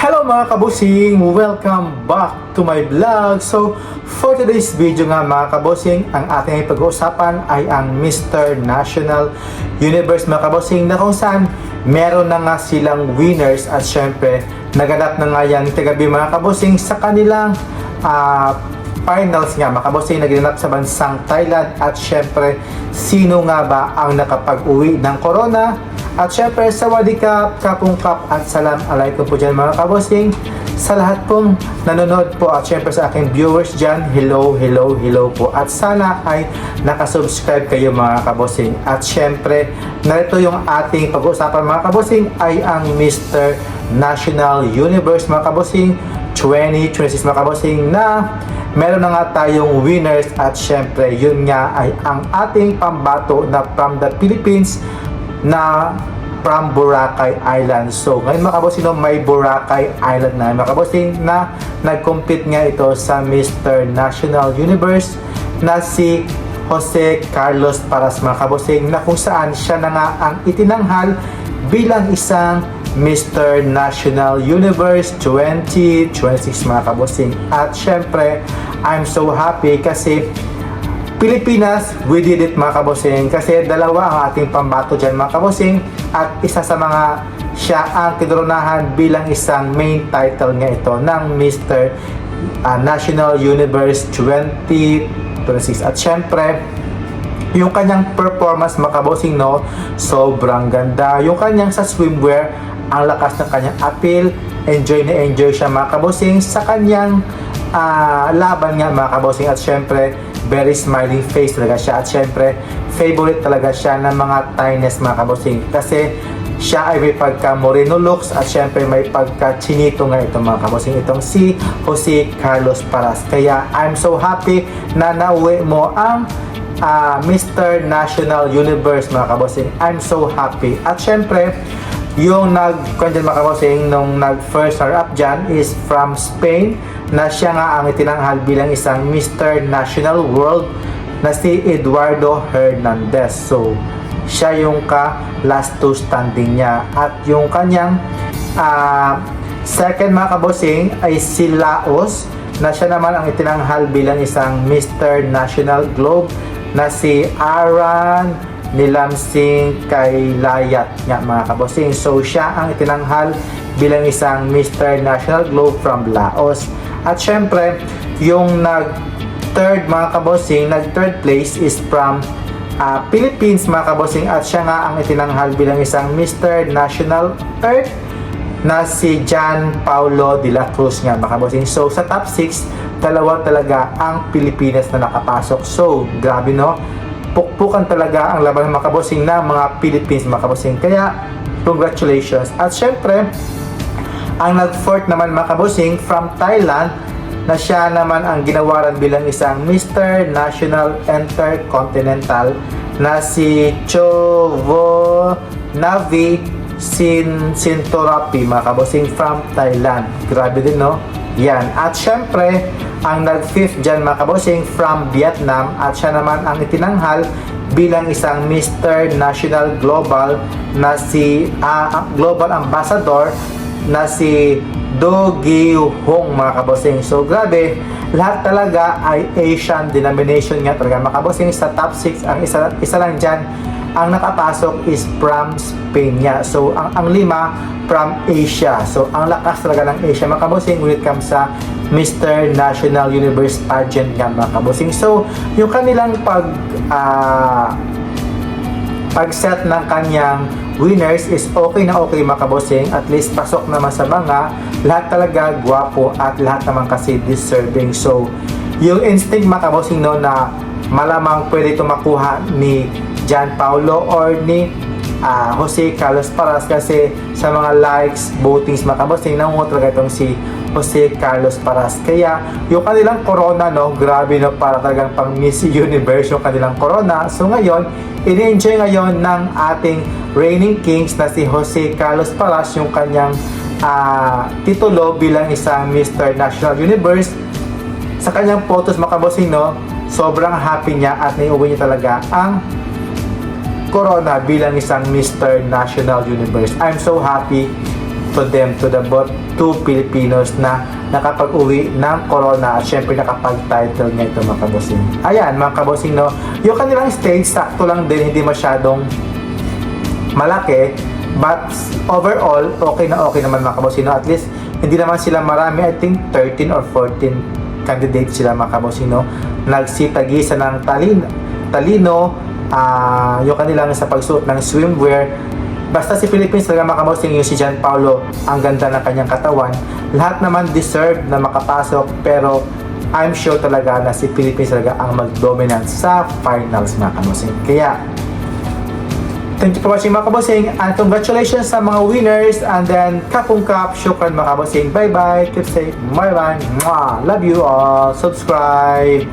Hello mga kabusing! Welcome back to my vlog. So, for today's video nga mga kabusing, ang ating pag-uusapan ay ang Mr. National Universe mga kabusing, na kung saan meron na nga silang winners at syempre naganap na nga yan tagabi mga kabusing sa kanilang finals nga mga kabusing, naginanap sa bansang Thailand. At syempre, sino nga ba ang nakapag-uwi ng corona? At syempre, sawadikap, kapungkap at salam alaikum po dyan mga kabosing, sa lahat pong nanonood po at syempre sa aking viewers dyan, hello po. At sana ay nakasubscribe kayo mga kabosing. At syempre, narito yung ating pag-uusapan mga kabosing ay ang Mr. National Universe mga kabosing 2026 mga kabosing, na meron na nga tayong winners. At syempre, yun nga ay ang ating pambato na from the Philippines, na from Boracay Island. So ngayon mga kabosing, may Boracay Island na mga kabosing na nag-compete nga ito sa Mr. National Universe na si Jose Carlos Paras mga kabosing, na kung saan siya na nga ang itinanghal bilang isang Mr. National Universe 2026 mga kabosing. At syempre, I'm so happy kasi Pilipinas, we did it mga kabosing, kasi dalawa ang ating pambato dyan mga kabosing, at isa sa mga siya ang kinoronahan bilang isang main title nga ito ng Mr. National Universe 2026. At syempre, yung kanyang performance mga kabosing, no, sobrang ganda. Yung kanyang sa swimwear, ang lakas ng kanyang appeal, enjoy na enjoy siya mga kabosing sa kanyang laban nga mga kabosing. At syempre, very smiling face talaga siya. At syempre, favorite talaga siya ng mga Thainess mga kabosing, kasi siya ay may pagka moreno looks at syempre may pagka chinito nga ito mga kabosing, itong si Jose Carlos Paras. Kaya I'm so happy na nauwi mo ang Mr. National Universe mga kabosing. I'm so happy. At syempre, yung nag-content mga kabosing nung nag-first runner-up dyan is from Spain, na siya nga ang itinanghal bilang isang Mr. National World na si Eduardo Hernandez. So, siya yung last two standing niya. At yung kanyang second mga kabosing ay si Laos, na siya naman ang itinanghal bilang isang Mr. National Globe na si Aran Nilamsing Kailayat nga mga kabosing. So, siya ang itinanghal bilang isang Mr. National Globe from Laos. At syempre, yung nag-third mga kabosing, nag-third place is from Philippines mga kabosing, at siya nga ang itinanghal bilang isang Mr. National Earth na si John Paulo de la Cruz nga mga kabosing. So sa top 6, dalawa talaga ang Pilipinas na nakapasok. So grabe no, pukpukan talaga ang laban ng mga kabosing na mga Philippines mga kabosing. Kaya congratulations. At syempre, ang nag-fourth naman mga kabosing from Thailand, na siya naman ang ginawaran bilang isang Mr. National Intercontinental na si Chovo Navi Sintorapi mga kabosing from Thailand. Grabe din no? Yan. At syempre, ang nag-fifth dyan mga kabosing from Vietnam, at siya naman ang itinanghal bilang isang Mr. National Global na si Global Ambassador na si Do Gi Hong mga kabosing. So grabe, lahat talaga ay Asian denomination nga talaga mga kabosing. Sa top 6, ang isa lang dyan ang nakapasok is from Spain niya. So ang lima from Asia. So ang lakas talaga ng Asia mga kabosing when it comes sa Mr. National Universe pageant nga mga kabosing. So yung kanilang pag-set ng kanyang winners is okay na okay mga kabosing. At least pasok naman sa mga lahat talaga gwapo at lahat naman kasi deserving. So yung instinct mga kabosing no, na malamang pwede ito makuha ni John Paulo or ni Jose Carlos Paras, kasi sa mga likes, votings mga kabosing, nangungo talaga itong si Jose Carlos Paras. Kaya yung kanilang corona no, grabe no, para talagang pang Miss Universe yung kanilang corona. So ngayon, ini-enjoy ngayon ng ating reigning kings na si Jose Carlos Paras yung kanyang titulo bilang isang Mr. National Universe. Sa kanyang photos mga kabosing no, sobrang happy niya at naiuwi niya talaga ang corona bilang isang Mr. National Universe. I'm so happy to them, to the both two Filipinos na nakapag-uwi ng corona at syempre nakapag-title nga ito mga kabosing. Ayan mga kabosing, no, yung kanilang stage sakto lang din, hindi masyadong malaki, but overall okay naman mga kabosing, no? At least hindi naman sila marami, I think 13 or 14 candidates sila mga kabosing, no? Nagsitagisa ng talino yung kanilang sa pagsuot ng swimwear. Basta si Philippines talaga mga kabosing, yung si John Paulo, ang ganda ng kanyang katawan. Lahat naman deserve na makapasok, pero I'm sure talaga na si Philippines talaga ang mag-dominant sa finals mga kabosing. Kaya thank you for watching mga kabosing, and congratulations sa mga winners, and then kapung kap, syukran mga kabosing, bye bye, keep safe, bye bye, love you all, subscribe.